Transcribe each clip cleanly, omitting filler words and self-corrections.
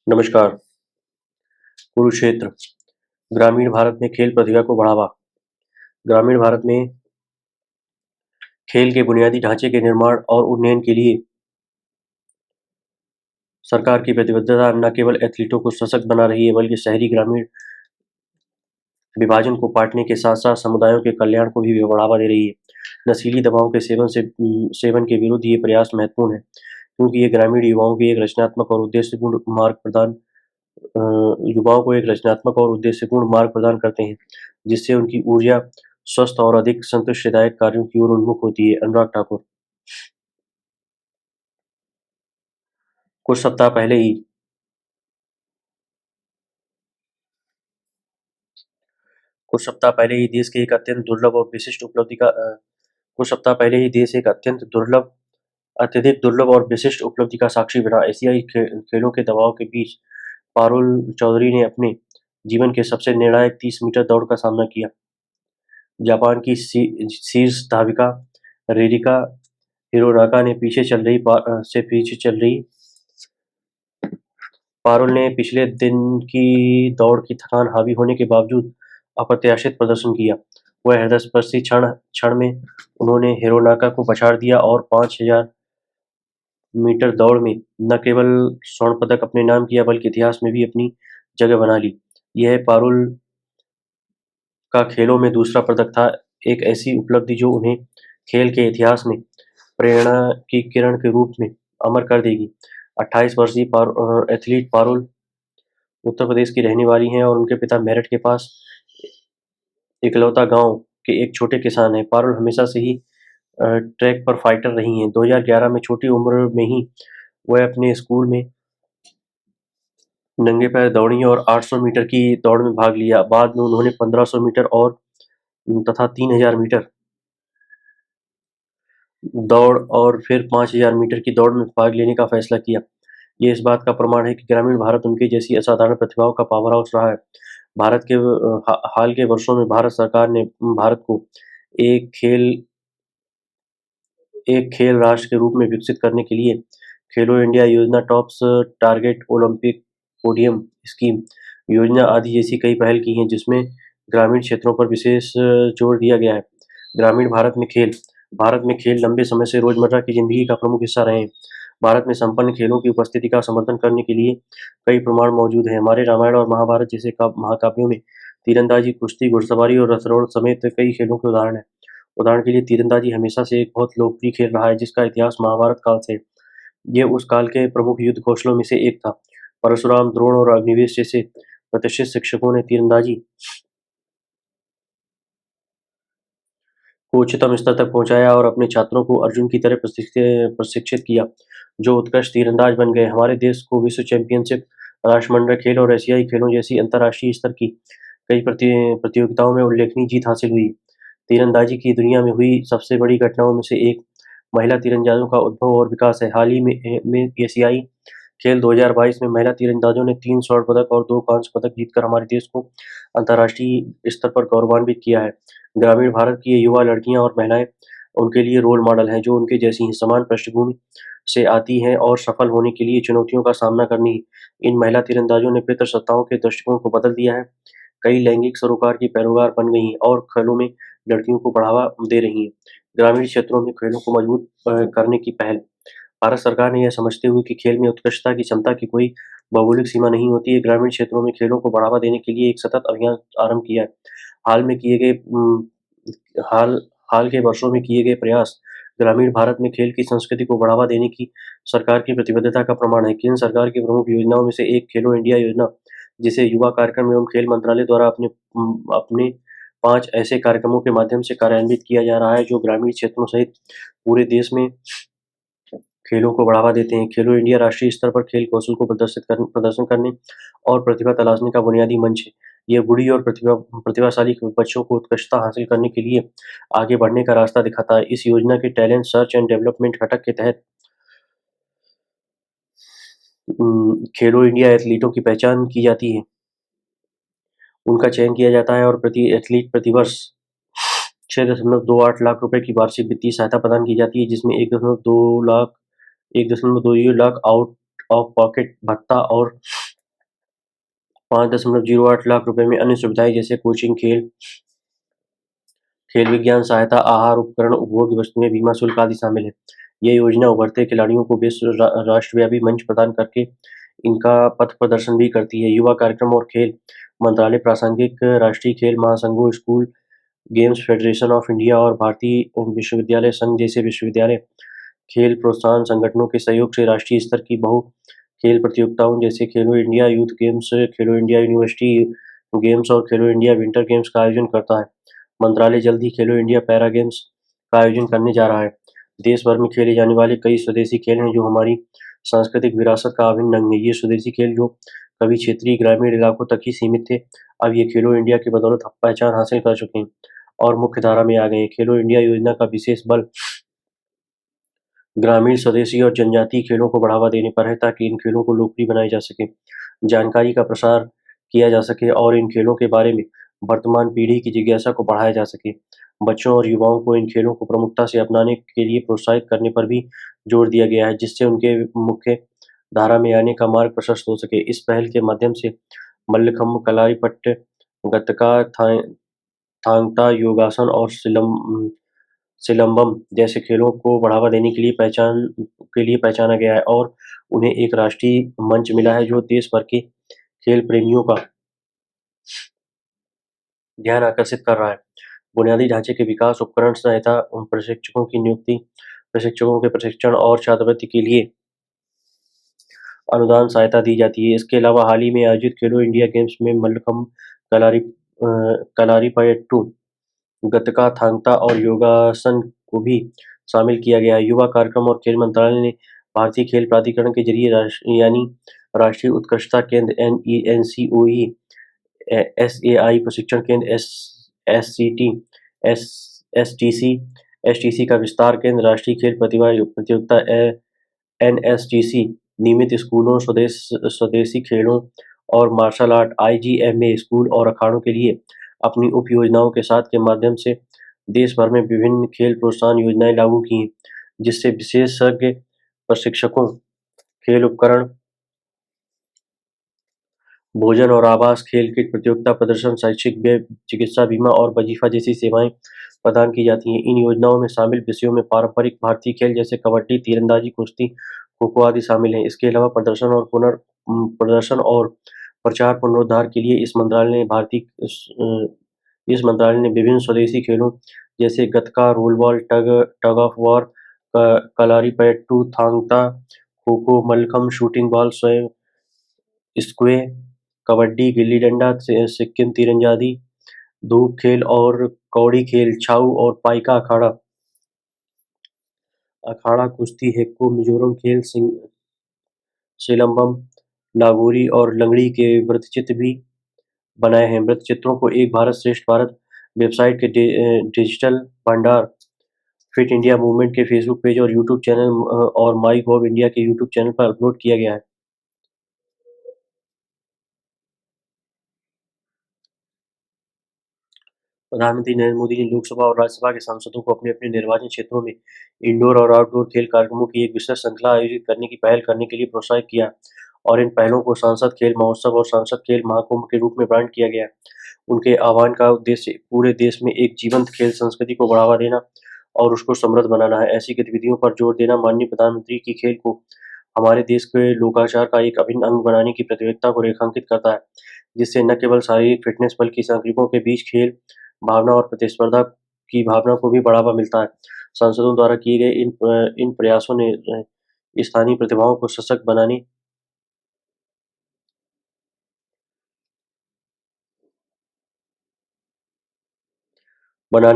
नमस्कार। कुरुक्षेत्र। ग्रामीण भारत में खेल प्रतिभा को बढ़ावा। ग्रामीण भारत में खेल के बुनियादी ढांचे के निर्माण और उन्नयन के लिए सरकार की प्रतिबद्धता न केवल एथलीटों को सशक्त बना रही है, बल्कि शहरी ग्रामीण विभाजन को पाटने के साथ साथ समुदायों के कल्याण को भी बढ़ावा दे रही है। नशीली दवाओं के सेवन के विरुद्ध ये प्रयास महत्वपूर्ण है, क्योंकि ये ग्रामीण युवाओं की एक रचनात्मक और उद्देश्यपूर्ण मार्ग प्रदान अ, युवाओं को एक रचनात्मक और उद्देश्यपूर्ण मार्ग प्रदान करते हैं, जिससे उनकी ऊर्जा स्वस्थ और अधिक संतुष्टिदायक कार्यों की ओर उन्मुख होती है। अनुराग ठाकुर। कुछ सप्ताह पहले ही कुछ सप्ताह पहले ही देश के एक अत्यंत दुर्लभ और विशिष्ट उपलब्धि का कुछ सप्ताह पहले ही देश एक अत्यधिक दुर्लभ और विशिष्ट उपलब्धि का साक्षी बना। एशियाई खेलों के दबाव के बीच पारुल चौधरी ने अपने जीवन के सबसे निर्णायक 30 मीटर दौड़ का सामना किया। जापान की शीर्ष धाविका रिरिका हिरोनाका ने पीछे चल रही पारुल ने पिछले दिन की दौड़ की थकान हावी होने के बावजूद अप्रत्याशित प्रदर्शन किया। वह हृदयस्पर्शी क्षण में उन्होंने हिरोनाका को पछाड़ दिया और 5000 मीटर दौड़ में न केवल स्वर्ण पदक अपने नाम किया, बल्कि इतिहास में भी अपनी जगह बना ली। यह पारुल का खेलों में दूसरा पदक था, एक ऐसी उपलब्धि जो उन्हें खेल के इतिहास में प्रेरणा की किरण के रूप में अमर कर देगी। 28 वर्षीय एथलीट पारुल उत्तर प्रदेश की रहने वाली हैं और उनके पिता मेरठ के पास इकलौता गांव के एक छोटे किसान हैं। पारुल हमेशा से ही ट्रैक पर फाइटर रही हैं। 2011 में छोटी उम्र में ही वह अपने स्कूल में नंगे पैर दौड़ी और 800 मीटर की दौड़ में भाग लिया। बाद में उन्होंने 1500 मीटर और तथा 3000 मीटर दौड़ और फिर 5000 मीटर की दौड़ में भाग लेने का फैसला किया। ये इस बात का प्रमाण है कि ग्रामीण भारत उनके जैसी असाधारण प्रतिभाओं का पावर हाउस रहा है। हाल के वर्षों में भारत सरकार ने भारत को एक खेल एक खेल राष्ट्र के रूप में विकसित करने के लिए खेलो इंडिया योजना, tops target, Olympic podium scheme योजना आदि जैसी कई पहल की हैं, जिसमें ग्रामीण क्षेत्रों पर विशेष जोर दिया गया है। ग्रामीण भारत में खेल लंबे समय से रोजमर्रा की जिंदगी का प्रमुख हिस्सा रहे हैं। भारत में संपन्न खेलों की उपस्थिति का समर्थन करने के लिए कई प्रमाण मौजूद हैं। हमारे रामायण और महाभारत जैसे महाकाव्यों में तीरंदाजी, कुश्ती, घुड़सवारी और रथदौड़ समेत कई खेलों के उदाहरण हैं। उदाहरण के लिए तीरंदाजी हमेशा से एक बहुत लोकप्रिय खेल रहा है, जिसका इतिहास महाभारत काल से है। ये उस काल के प्रमुख युद्ध कौशलों में से एक था। परशुराम, द्रोण और अग्निवेश जैसे प्रतिष्ठित शिक्षकों ने तीरंदाजी को उच्चतम स्तर तक पहुंचाया और अपने छात्रों को अर्जुन की तरह प्रशिक्षित किया, जो उत्कृष्ट तीरंदाज बन गए। हमारे देश को विश्व चैंपियनशिप, राष्ट्रमंडल खेल और एशियाई खेलों जैसी अंतर्राष्ट्रीय स्तर की कई प्रतियोगिताओं में उल्लेखनीय जीत हासिल हुई। तीरंदाजी की दुनिया में हुई सबसे बड़ी घटनाओं में से एक महिला तीरंदाजों का उद्भव और विकास है। हाल ही में एशियाई खेल 2022 में महिला तीरंदाजों ने 3 स्वर्ण पदक और 2 कांस्य पदक जीतकर हमारे देश को अंतर्राष्ट्रीय स्तर पर गौरवान्वित किया है। ग्रामीण भारत की ये युवा लड़कियां और महिलाएं उनके लिए रोल मॉडल हैं, जो उनके जैसी ही समान पृष्ठभूमि से आती हैं और सफल होने के लिए चुनौतियों का सामना करनी। इन महिला तीरंदाजों ने पितृसत्ताओं के दृष्टिकोण को बदल दिया है, कई लैंगिक सरोकार की पैरोकार बन गई हैं और खेलों में लड़कियों को बढ़ावा दे रही हैं। ग्रामीण क्षेत्रों में खेलों को मजबूत करने की पहल। भारत सरकार ने यह समझते हुए कि खेल में उत्कृष्टता की क्षमता की कोई भौगोलिक सीमा नहीं होती है, ग्रामीण क्षेत्रों में खेलों को बढ़ावा देने के लिए एक सतत अभियान आरंभ किया है। हाल में किए गए हाल हाल के वर्षों में किए गए प्रयास ग्रामीण भारत में खेल की संस्कृति को बढ़ावा देने की सरकार की प्रतिबद्धता का प्रमाण है। केंद्र सरकार की प्रमुख योजनाओं में से एक खेलो इंडिया योजना, जिसे युवा कार्यक्रम एवं खेल मंत्रालय द्वारा अपने 5 ऐसे कार्यक्रमों के माध्यम से कार्यान्वित किया जा रहा है, जो ग्रामीण क्षेत्रों सहित पूरे देश में खेलों को बढ़ावा देते हैं। खेलो इंडिया राष्ट्रीय स्तर पर खेल कौशल को प्रदर्शन करने और प्रतिभा तलाशने का बुनियादी मंच है। यह बूढ़ी और प्रतिभाशाली बच्चों को उत्कृष्टता हासिल करने के लिए आगे बढ़ने का रास्ता दिखाता है। इस योजना के टैलेंट सर्च एंड डेवलपमेंट घटक के तहत खेलो इंडिया एथलीटों की पहचान की जाती है, उनका चयन किया जाता है और प्रति एथलीट प्रतिवर्ष 6.28 लाख रुपए की वार्षिक वित्तीय सहायता प्रदान की जाती है, जिसमें 1.2 लाख आउट ऑफ पॉकेट भत्ता और 5.08 लाख रुपए में अन्य सुविधाएं जैसे कोचिंग, खेल विज्ञान सहायता, आहार उपकरण, उपभोग्य वस्तुएं, बीमा शुल्क आदि शामिल है। ये योजना उभरते खिलाड़ियों को राष्ट्रव्यापी मंच प्रदान करके इनका पथ प्रदर्शन भी करती है। युवा कार्यक्रम और खेल मंत्रालय प्रासंगिक राष्ट्रीय खेल महासंघों, school games federation of India और भारतीय विश्वविद्यालय संघ जैसे विश्वविद्यालय खेल प्रोत्साहन संगठनों के सहयोग से राष्ट्रीय स्तर की बहु खेल प्रतियोगिताओं जैसे खेलो इंडिया यूथ गेम्स, खेलो इंडिया यूनिवर्सिटी गेम्स और खेलो इंडिया विंटर गेम्स का आयोजन करता है। मंत्रालय जल्द ही खेलो इंडिया पैरा गेम्स का आयोजन करने जा रहा है। देश भर में खेले जाने वाले कई स्वदेशी खेल हैं जो हमारी सांस्कृतिक विरासत का अभिन्न अंग है। ये स्वदेशी खेल जो कभी क्षेत्रीय ग्रामीण इलाकों तक ही सीमित थे, अब ये खेलो इंडिया की बदौलत पहचान हासिल कर चुके हैं और मुख्य धारा में आ गए हैं। खेलो इंडिया योजना का विशेष बल ग्रामीण, स्वदेशी और जनजातीय खेलों को बढ़ावा देने पर है ताकि इन खेलों को लोकप्रिय बनाया जा सके, जानकारी का प्रसार किया जा सके और इन खेलों के बारे में वर्तमान पीढ़ी की जिज्ञासा को बढ़ाया जा सके। बच्चों और युवाओं को इन खेलों को प्रमुखता से अपनाने के लिए प्रोत्साहित करने पर भी जोर दिया गया है, जिससे उनके मुख्य धारा में आने का मार्ग प्रशस्त हो सके। इस पहल के माध्यम से मल्लखम्ब, कलारीपयट्टु, गतका, थांग ता, योगासन और सिलंबम जैसे खेलों को बढ़ावा देने के लिए पहचाना गया है और उन्हें एक राष्ट्रीय मंच मिला है जो देश भर के खेल प्रेमियों का ध्यान आकर्षित कर रहा है। बुनियादी ढांचे के विकास, उपकरण सहायता, प्रशिक्षकों की नियुक्ति, प्रशिक्षकों के प्रशिक्षण और छात्रवृत्ति के लिए अनुदान सहायता दी जाती है। इसके अलावा हाल ही में आयोजित खेलो इंडिया गेम्स में मल्लखम्ब, कलारीपयट्टु, गतका, थांग ता और योगासन को भी शामिल किया गया है। युवा कार्यक्रम और खेल मंत्रालय ने भारतीय खेल प्राधिकरण के जरिए यानी राष्ट्रीय उत्कृष्टता केंद्र NCOE, SAI प्रशिक्षण केंद्र STC का विस्तार केंद्र, राष्ट्रीय खेल प्रतियोगिता NSTC, नियमित स्कूलों, स्वदेशी खेलों और मार्शल आर्ट IGMA स्कूल और अखाड़ों के लिए अपनी उप योजनाओं के साथ के माध्यम से देश भर में विभिन्न खेल प्रोत्साहन योजनाएं लागू की हैं, जिससे विशेषज्ञ प्रशिक्षकों, खेल उपकरण, भोजन और आवास, खेल किट, प्रतियोगिता प्रदर्शन, शैक्षिक व्यय, चिकित्सा बीमा और वजीफा जैसी सेवाएं प्रदान की जाती हैं। इन योजनाओं में शामिल विषयों में पारंपरिक भारतीय खेल जैसे कबड्डी, तीरंदाजी, कुश्ती, खो-खो आदि शामिल हैं। इसके अलावा प्रदर्शन और प्रचार पुनरुद्धार के लिए इस मंत्रालय ने विभिन्न स्वदेशी खेलों जैसे Gatka, roll ball, tug of war, Kalaripayattu, Thang Ta, kho-kho, mallakhamb, shooting ball, Sqay, kabaddi, gilli danda, Sikkim तीरंदाजी, धूप खेल और कौड़ी खेल, छाऊ और पाइका अखाड़ा कुश्ती, हेक्को, मिजोरम खेल, सिलंबम, नागोरी और लंगड़ी के वृत्तचित्र भी बनाए हैं। वृत्तचित्रों को एक भारत श्रेष्ठ भारत वेबसाइट के डिजिटल भंडार, फिट इंडिया मूवमेंट के फेसबुक पेज और यूट्यूब चैनल और माई गॉव इंडिया के यूट्यूब चैनल पर अपलोड किया गया है। प्रधानमंत्री नरेंद्र मोदी ने लोकसभा और राज्यसभा के सांसदों को अपने-अपने निर्वाचन क्षेत्रों में इंडोर और आउटडोर खेल कार्यक्रमों की एक विस्तृत श्रृंखला आयोजित करने की पहल करने के लिए प्रोत्साहित किया और इन पहलों को सांसद खेल महोत्सव और सांसद खेल महाकुंभ के रूप में ब्रांड किया गया। उनके आह्वान का उद्देश्य पूरे देश में एक जीवंत खेल संस्कृति को बढ़ावा देना और उसको समृद्ध बनाना है। ऐसी गतिविधियों पर जोर देना माननीय प्रधानमंत्री की खेल को हमारे देश के लोकाचार का एक अभिन्न अंग बनाने की प्रतिबद्धता को रेखांकित करता है, जिससे न केवल शारीरिक फिटनेस बल्कि नागरिकों के बीच खेल भावना और प्रतिस्पर्धा की भावना को भी बढ़ावा मिलता है। सांसदों द्वारा किए गए इन प्रयासों ने स्थानीय प्रतिभाओं को सशक्त बनाने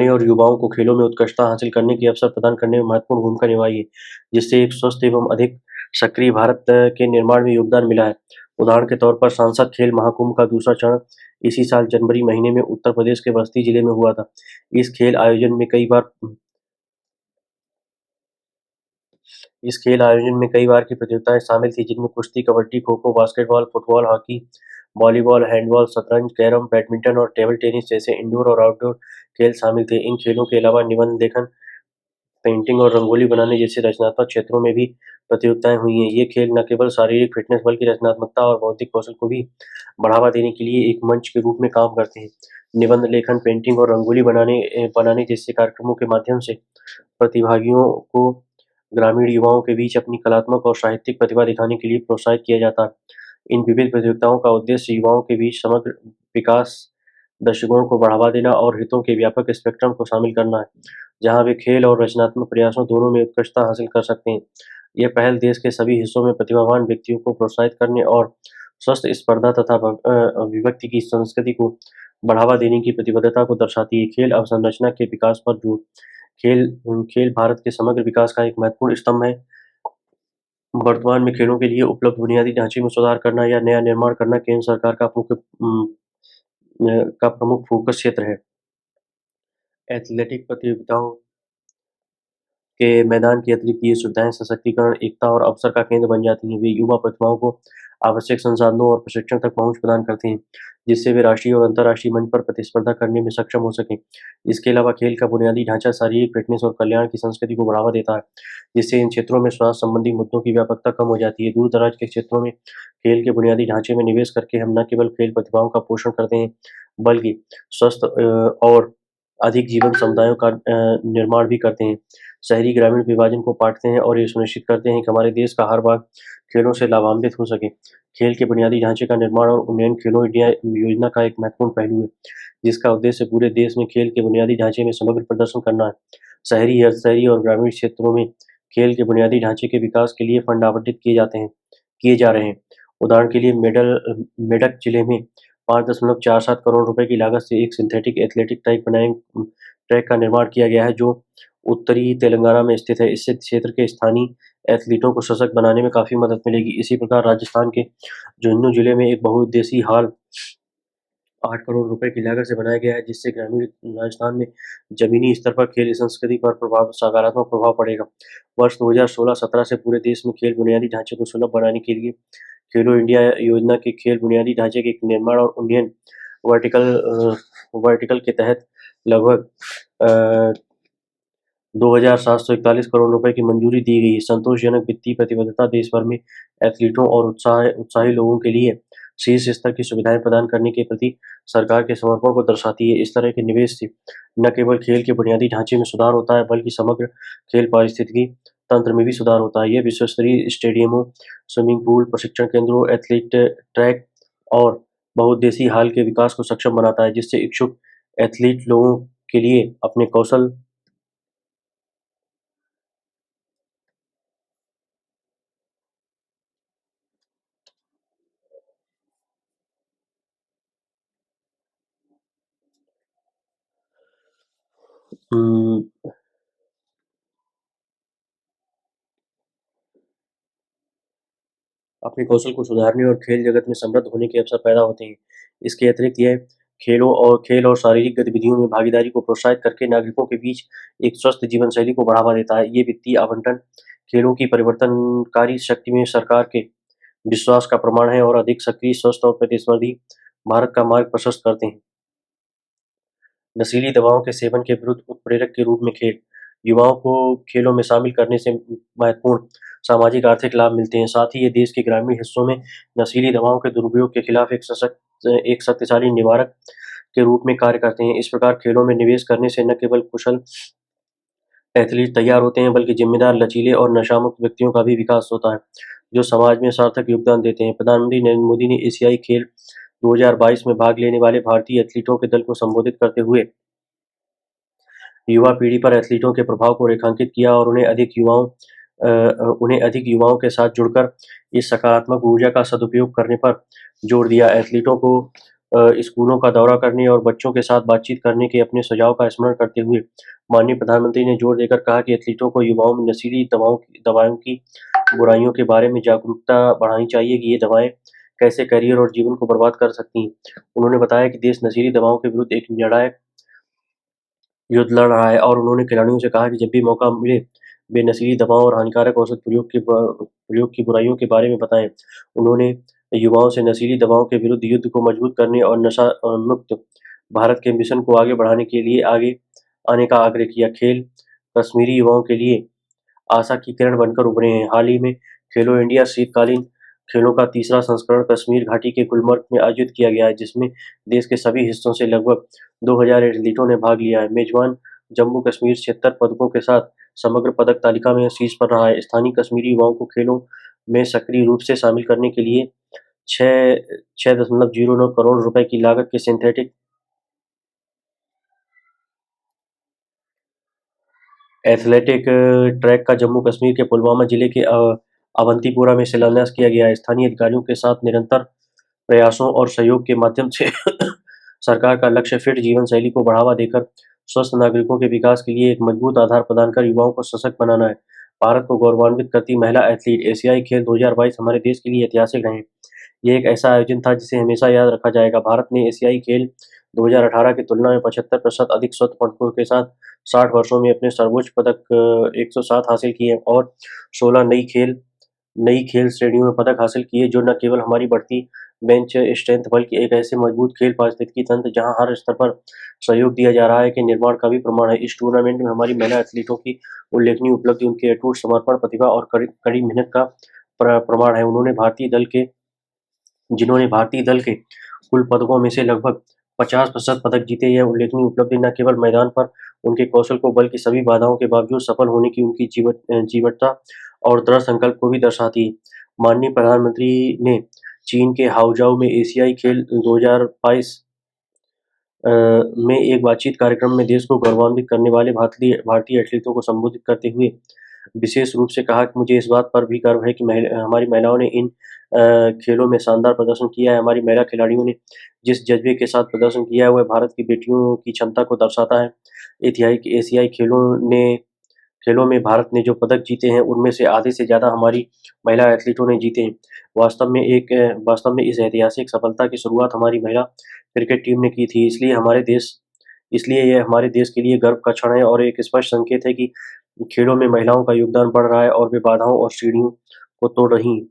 और युवाओं को खेलों में उत्कृष्टता हासिल करने के अवसर प्रदान करने में महत्वपूर्ण भूमिका निभाई है, जिससे एक स्वस्थ एवं अधिक सक्रिय भारत के निर्माण में योगदान मिला है। उदाहरण के तौर पर सांसद खेल महाकुंभ का दूसरा चरण इसी साल जनवरी महीने में उत्तर प्रदेश के बस्ती जिले में हुआ था। इस खेल आयोजन में कई बार की प्रतियोगिताएं शामिल थी, जिनमें कुश्ती, कबड्डी, खो-खो, basketball, football, hockey, volleyball, handball, शतरंज, कैरम, बैडमिंटन और टेबल टेनिस जैसे इंडोर और आउटडोर खेल शामिल थे। इन खेलों के अलावा निबंध लेखन, पेंटिंग और रंगोली बनाने जैसे रचनात्मक क्षेत्रों में भी प्रतियोगिताएं हुई हैं। ये खेल न केवल शारीरिक फिटनेस बल्कि रचनात्मकता और बौद्धिक कौशल को भी बढ़ावा देने के लिए एक मंच के रूप में काम करते हैं। निबंध लेखन, पेंटिंग और रंगोली बनाने जैसे कार्यक्रमों के माध्यम से प्रतिभागियों को ग्रामीण युवाओं के बीच अपनी कलात्मक और साहित्यिक प्रतिभा दिखाने के लिए प्रोत्साहित किया जाता है। इन विविध प्रतियोगिताओं का उद्देश्य युवाओं के बीच समग्र विकास, दृष्टिकोण को बढ़ावा देना और हितों के व्यापक स्पेक्ट्रम को शामिल करना है, जहां वे खेल और रचनात्मक प्रयासों दोनों में उत्कृष्टता हासिल कर सकते हैं। यह पहल देश के सभी हिस्सों में प्रतिभावान व्यक्तियों को प्रोत्साहित करने और स्वस्थ स्पर्धा तथा अभिव्यक्ति की संस्कृति को बढ़ावा देने की प्रतिबद्धता को दर्शाती है। खेल अवसंरचना के विकास पर जोर। खेल खेल भारत के समग्र विकास का एक महत्वपूर्ण स्तंभ है। वर्तमान में खेलों के लिए उपलब्ध बुनियादी ढांचे में सुधार करना या नया निर्माण करना केंद्र सरकार का प्रमुख फोकस क्षेत्र है। एथलेटिक प्रतियोगिताओं के मैदान के अतिरिक्त ये सुविधाएं सशक्तिकरण, एकता और अवसर का केंद्र बन जाती हैं। वे युवा प्रतिभाओं को आवश्यक संसाधनों और प्रशिक्षण तक पहुंच प्रदान करते हैं, जिससे वे राष्ट्रीय और अंतर्राष्ट्रीय मंच पर प्रतिस्पर्धा करने में सक्षम हो सकें। इसके अलावा खेल का बुनियादी ढांचा शारीरिक फिटनेस और कल्याण की संस्कृति को बढ़ावा देता है, जिससे इन क्षेत्रों में स्वास्थ्य संबंधी मुद्दों की व्यापकता कम हो जाती है। दूर दराज के क्षेत्रों में खेल के बुनियादी ढांचे में निवेश करके हम न केवल खेल प्रतिभाओं का पोषण करते हैं, बल्कि स्वस्थ और अधिक जीवन समुदायों का निर्माण भी करते हैं। शहरी ग्रामीण विभाजन को पाटते हैं और ये सुनिश्चित करते हैं कि हमारे देश का हर भाग खेलों से लाभान्वित हो सके। खेल के बुनियादी ढांचे का निर्माण और उन्नयन खेलो इंडिया योजना का एक महत्वपूर्ण पहलू है, जिसका उद्देश्य पूरे देश में खेल के बुनियादी ढांचे में समग्र प्रदर्शन करना है। शहरी, अर्धशहरी और ग्रामीण क्षेत्रों में खेल के बुनियादी ढांचे के विकास के लिए फंड आवंटित किए जा रहे हैं। उदाहरण के लिए मेडक जिले में 5.47 करोड़ रुपए की लागत से एक सिंथेटिक एथलेटिक ट्रैक का निर्माण किया गया है, जो उत्तरी तेलंगाना में स्थित है। इससे क्षेत्र के स्थानीय एथलीटों को सशक्त बनाने में काफ़ी मदद मिलेगी। इसी प्रकार राजस्थान के झुंझुनू जिले में एक बहुउद्देशीय हॉल 8 करोड़ रुपए की लागत से बनाया गया है, जिससे ग्रामीण राजस्थान में जमीनी स्तर पर खेल संस्कृति पर सकारात्मक प्रभाव पड़ेगा। वर्ष 2016-17 से पूरे देश में खेल बुनियादी ढांचे को सुलभ बनाने के लिए खेलो इंडिया योजना के खेल बुनियादी ढांचे के निर्माण और उन्नयन वर्टिकल के तहत लगभग 2,741 करोड़ रुपए की मंजूरी दी गई है। संतोषजनक वित्तीय प्रतिबद्धता देश भर में एथलीटों और उत्साही लोगों के लिए शीर्ष स्तर की सुविधाएं प्रदान करने के प्रति सरकार के समर्पण को दर्शाती है। इस तरह के निवेश से न केवल खेल के बुनियादी ढांचे में सुधार होता है, बल्कि समग्र खेल पारिस्थितिकी तंत्र में भी सुधार होता है। यह विश्व स्तरीय स्टेडियमों, स्विमिंग पूल, प्रशिक्षण केंद्रों, एथलीट ट्रैक और बहुउद्देशीय हॉल के विकास को सक्षम बनाता है, जिससे इच्छुक एथलीट लोगों के लिए अपने कौशल उम, अपने कौशल को सुधारने और खेल जगत में समृद्ध होने के अवसर पैदा होते हैं। इसके अतिरिक्त यह खेल और शारीरिक गतिविधियों में भागीदारी को प्रोत्साहित करके नागरिकों के बीच एक स्वस्थ जीवन शैली को बढ़ावा देता है। ये वित्तीय आवंटन खेलों की परिवर्तनकारी शक्ति में सरकार के विश्वास का प्रमाण है और अधिक सक्रिय, स्वस्थ और प्रतिस्पर्धी भारत का मार्ग प्रशस्त करते हैं। नशीली दवाओं के सेवन के विरुद्ध उत्प्रेरक के रूप में खेल युवाओं को खेलों में शामिल करने से महत्वपूर्ण सामाजिक आर्थिक लाभ मिलते हैं। साथ ही ये देश के ग्रामीण हिस्सों में नशीली दवाओं के दुरुपयोग के खिलाफ एक शक्तिशाली निवारक के रूप में कार्य करते हैं। इस प्रकार खेलों में निवेश करने से न केवल कुशल एथलीट तैयार होते हैं, बल्कि जिम्मेदार, लचीले और नशामुक्त व्यक्तियों का भी विकास होता है, जो समाज में सार्थक योगदान देते हैं। प्रधानमंत्री नरेंद्र मोदी ने एशियाई खेल 2022 में भाग लेने वाले भारतीय एथलीटों के दल को संबोधित करते हुए युवा पीढ़ी पर एथलीटों के प्रभाव को रेखांकित किया और उन्हें अधिक युवाओं के साथ जुड़कर इस सकारात्मक ऊर्जा का सदुपयोग करने पर जोर दिया। एथलीटों को स्कूलों का दौरा करने और बच्चों के साथ बातचीत करने के अपने सुझाव का स्मरण करते हुए माननीय प्रधानमंत्री ने जोर देकर कहा कि एथलीटों को युवाओं में नशीली दवाओं की बुराइयों के बारे में जागरूकता बढ़ानी चाहिए कि ये दवाएं कैसे करियर और जीवन को बर्बाद कर सकती हैं। उन्होंने बताया कि देश नशीली दवाओं के विरुद्ध एक निर्णायक युद्ध लड़ रहा है और उन्होंने खिलाड़ियों से कहा कि जब भी मौका मिले वे नशीली दवाओं और हानिकारक औषध प्रयोग की बुराइयों के बारे में बताएं। उन्होंने युवाओं से नशीली दवाओं के विरुद्ध युद्ध को मजबूत करने और नशा मुक्त भारत के मिशन को आगे बढ़ाने के लिए आगे आने का आग्रह किया। खेल कश्मीरी युवाओं के लिए आशा की किरण बनकर उभरे हैं। हाल ही में खेलो इंडिया शीतकालीन खेलों का तीसरा संस्करण कश्मीर घाटी के गुलमर्ग में आयोजित किया गया है, जिसमें देश के सभी हिस्सों से लगभग 2000 एथलीटों ने भाग लिया है। मेजबान जम्मू कश्मीर 76 पदकों के साथ समग्र पदक तालिका में शीर्ष पर रहा है। स्थानीय कश्मीरी युवाओं को खेलों में सक्रिय रूप से शामिल करने के लिए 6.09 करोड़ रुपए की लागत के सिंथेटिक एथलेटिक ट्रैक का जम्मू कश्मीर के पुलवामा जिले के अवंतीपुरा में शिलान्यास किया गया है। स्थानीय अधिकारियों के साथ निरंतर प्रयासों और सहयोग के माध्यम से सरकार का लक्ष्य फिट जीवन शैली को बढ़ावा देकर स्वस्थ नागरिकों के विकास के लिए एक मजबूत आधार प्रदान कर युवाओं को सशक्त बनाना है। भारत को गौरवान्वित करती महिला एथलीट एशियाई खेल 2022 हमारे देश के लिए ऐतिहासिक रहे। ये एक ऐसा आयोजन था जिसे हमेशा याद रखा जाएगा। भारत ने एशियाई खेल 2018 की तुलना में 75% अधिक स्वर्ण पदकों के साथ 60 वर्षों में अपने सर्वोच्च पदक 107 हासिल किए और 16 नई खेल श्रेणियों में पदक हासिल किए, जो न केवल हमारी बढ़ती बेंच स्ट्रेंथ बल्कि एक ऐसे मजबूत खेल पारिस्थितिकी तंत्र जहां हर स्तर पर सहयोग दिया जा रहा है के निर्माण का भी प्रमाण है। इस टूर्नामेंट में हमारी महिला एथलीटों की उल्लेखनीय उपलब्धि उनके अटूट समर्पण, प्रतिभा और कड़ी मेहनत का प्रमाण है। जिन्होंने भारतीय दल के कुल पदकों में से लगभग 50% पदक जीते। यह उल्लेखनीय उपलब्धि न केवल मैदान पर उनके कौशल को बल्कि सभी बाधाओं के बावजूद सफल होने की उनकी जीवटता और दृढ़ संकल्प को भी दर्शाती है। माननीय प्रधानमंत्री ने चीन के हाओजाओ में एशियाई खेल 2022 में एक बातचीत कार्यक्रम में देश को गौरवान्वित करने वाले भारतीय एथलीटों को संबोधित करते हुए विशेष रूप से कहा कि मुझे इस बात पर भी गर्व है कि हमारी महिलाओं ने इन खेलों में शानदार प्रदर्शन किया है। हमारी महिला खिलाड़ियों ने जिस जज्बे के साथ प्रदर्शन किया है वह भारत की बेटियों की क्षमता को दर्शाता है। एशियाई खेलों में भारत ने जो पदक जीते हैं उनमें से आधे से ज़्यादा हमारी महिला एथलीटों ने जीते हैं। वास्तव में इस ऐतिहासिक सफलता की शुरुआत हमारी महिला क्रिकेट टीम ने की थी। इसलिए यह हमारे देश के लिए गर्व का क्षण है और एक स्पष्ट संकेत है कि खेलों में महिलाओं का योगदान बढ़ रहा है और वे बाधाओं और सीढ़ियों को तोड़ रही हैं।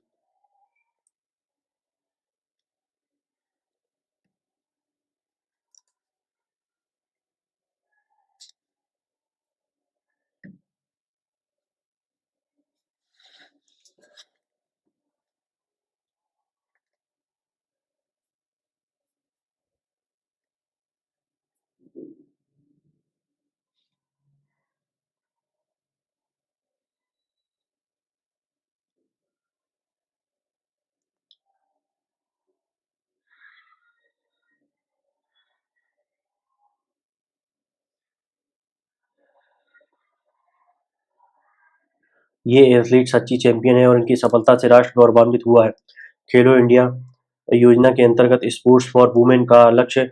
ये एथलीट सच्ची चैंपियन है और इनकी सफलता से राष्ट्र गौरवान्वित हुआ है। खेलो इंडिया योजना के अंतर्गत स्पोर्ट्स फॉर वुमेन का लक्ष्य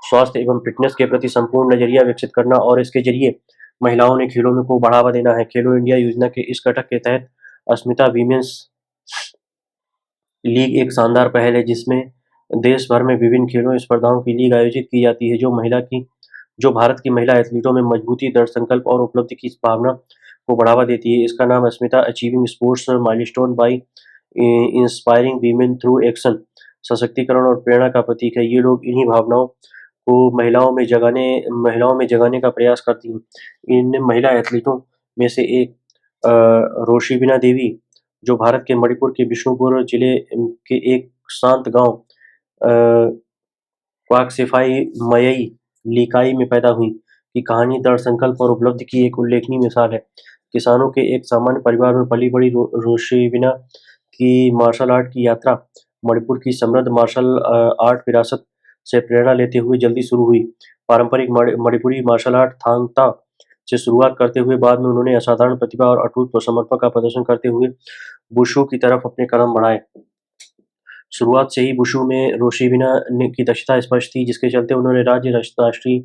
स्वास्थ्य एवं फिटनेस के प्रति संपूर्ण नजरिया विकसित करना और इसके जरिए महिलाओं ने खेलों में को बढ़ावा देना है। खेलो इंडिया योजना के इस घटक के तहत अस्मिता वीमेंस लीग एक शानदार पहल है, जिसमें देश भर में विभिन्न खेलों स्पर्धाओं की लीग आयोजित की जाती है, जो भारत की महिला एथलीटों में मजबूती, दृढ़ संकल्प और उपलब्धि की भावना को बढ़ावा देती है। इसका नाम ASMITA achieving sports milestone by inspiring women through action सशक्तिकरण और प्रेरणा का प्रतीक है। ये लोग इन्हीं भावनाओं को महिलाओं में जगाने का प्रयास करती हैं। इन महिला एथलीटों में से एक रोशिबिना देवी, जो भारत के मणिपुर के बिष्णुपुर जिले के एक शांत गांव क्वाकसिफाई मयई लिकाई में पैदा हुई, की कहानी दृढ़ संकल्प और उपलब्धि की एक उल्लेखनीय मिसाल है। किसानों के एक सामान्य परिवार में पली बड़ी रोशिबिना की मार्शल आर्ट की यात्रा मणिपुर की समृद्ध मार्शल आर्ट विरासत से प्रेरणा लेते हुए जल्दी शुरू हुई। पारंपरिक मणिपुरी मार्शल आर्ट थांग ता से शुरुआत करते हुए बाद में उन्होंने असाधारण प्रतिभा और अटूट समर्पण का प्रदर्शन करते हुए वुशु की तरफ अपने कदम बढ़ाए। शुरुआत से ही वुशु में की दक्षता स्पष्ट थी, जिसके चलते उन्होंने राज्य, राष्ट्रीय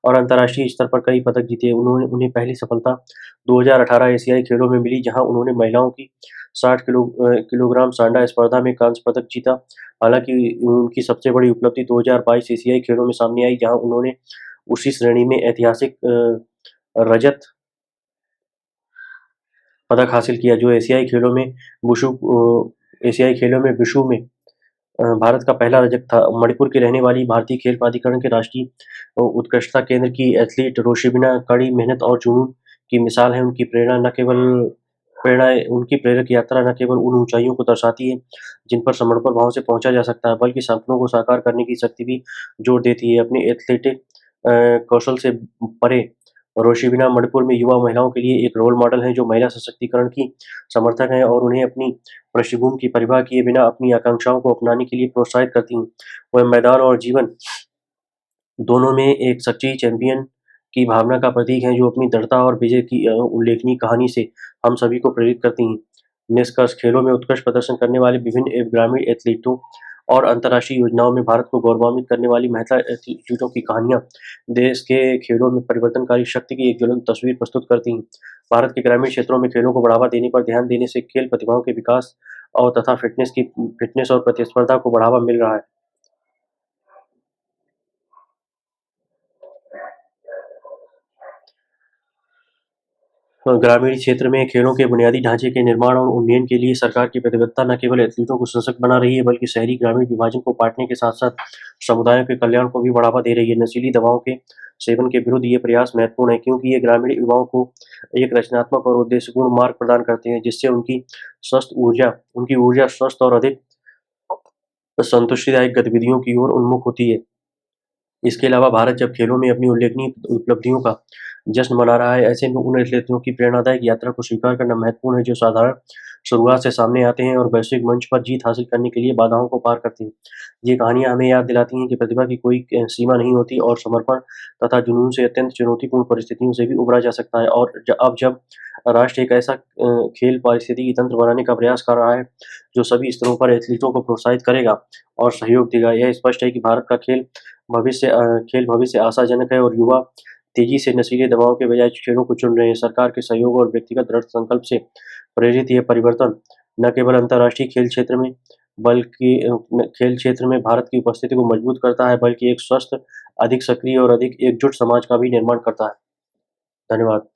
और अंतर्राष्ट्रीय स्तर पर कई पदक जीते। उन्हें पहली सफलता 2018 एशियाई खेलों में मिली, जहां उन्होंने महिलाओं की 60 किलोग्राम सांडा स्पर्धा में कांस्य पदक जीता। हालांकि उनकी सबसे बड़ी उपलब्धि 2022 एशियाई खेलों में सामने आई, जहां उन्होंने उसी श्रेणी में ऐतिहासिक रजत पदक हासिल किया, जो एशियाई खेलों में वुशु में भारत का पहला रजत था। मणिपुर की रहने वाली भारतीय खेल प्राधिकरण के राष्ट्रीय उत्कृष्टता केंद्र की एथलीट रोशिबिना कड़ी मेहनत और जुनून की मिसाल है। उनकी प्रेरक यात्रा न केवल उन ऊँचाइयों को दर्शाती है, जिन पर समर्पण भाव से पहुँचा जा सकता है, बल्कि सपनों को साकार करने की शक्ति भी जोड़ देती है। अपने एथलेटिक कौशल से परे रोशिबिना मणिपुर में युवा महिलाओं के लिए एक रोल मॉडल हैं, जो महिला सशक्तिकरण की समर्थक हैं और उन्हें अपनी पृष्ठभूमि की परवाह किए बिना अपनी आकांक्षाओं को अपनाने के लिए प्रोत्साहित करती हैं। वह मैदान और जीवन दोनों में एक सच्ची चैंपियन की भावना का प्रतीक हैं, जो अपनी दृढ़ता और विजय की उल्लेखनीय कहानी से हम सभी को प्रेरित करती हैं। निष्कर्ष खेलों में उत्कृष्ट प्रदर्शन करने वाले विभिन्न ग्रामीण एथलीटों और अंतर्राष्ट्रीय योजनाओं में भारत को गौरवान्वित करने वाली महिला एथलीटों की कहानियाँ देश के खेलों में परिवर्तनकारी शक्ति की एक ज्वलंत तस्वीर प्रस्तुत करती हैं। भारत के ग्रामीण क्षेत्रों में खेलों को बढ़ावा देने पर ध्यान देने से खेल प्रतिभाओं के विकास और तथा फिटनेस और प्रतिस्पर्धा को बढ़ावा मिल रहा है। ग्रामीण क्षेत्र में खेलों के बुनियादी ढांचे के निर्माण और उन्नयन के लिए सरकार की प्रतिबद्धता न केवल एथलीटों को सशक्त बना रही है, बल्कि शहरी ग्रामीण विभाजन को पाटने के साथ-साथ समुदायों के कल्याण को भी बढ़ावा दे रही है। नशीली दवाओं के सेवन के विरुद्ध ये प्रयास महत्वपूर्ण है, क्योंकि ये ग्रामीण युवाओं को एक रचनात्मक और उद्देश्यपूर्ण मार्ग प्रदान करते हैं, जिससे उनकी ऊर्जा स्वस्थ और अधिक संतुष्टिदायक गतिविधियों की ओर उन्मुख होती है। इसके अलावा भारत जब खेलों में अपनी उल्लेखनीय उपलब्धियों का जश्न मना रहा है, ऐसे में उन एथलीटों की प्रेरणादायक यात्रा को स्वीकार करना महत्वपूर्ण है, जो साधारण शुरुआत से सामने आते हैं और वैश्विक मंच पर जीत हासिल करने के लिए बाधाओं को पार करते हैं। ये कहानियाँ हमें याद दिलाती हैं कि प्रतिभा की कोई सीमा नहीं होती और समर्पण तथा जुनून से अत्यंत चुनौतीपूर्ण परिस्थितियों से भी उबरा जा सकता है। और अब जब राष्ट्र एक ऐसा खेल पारिस्थितिकी तंत्र बनाने का प्रयास कर रहा है, जो सभी स्तरों पर एथलीटों को प्रोत्साहित करेगा और सहयोग देगा, यह स्पष्ट है कि भारत का खेल भविष्य आशाजनक है और युवा तेजी से नशीले दवाओं के बजाय खेलों को चुन रहे हैं। सरकार के सहयोग और व्यक्तिगत दृढ़ संकल्प से प्रेरित यह परिवर्तन न केवल अंतर्राष्ट्रीय खेल क्षेत्र में भारत की उपस्थिति को मजबूत करता है, बल्कि एक स्वस्थ, अधिक सक्रिय और अधिक एकजुट समाज का भी निर्माण करता है। धन्यवाद।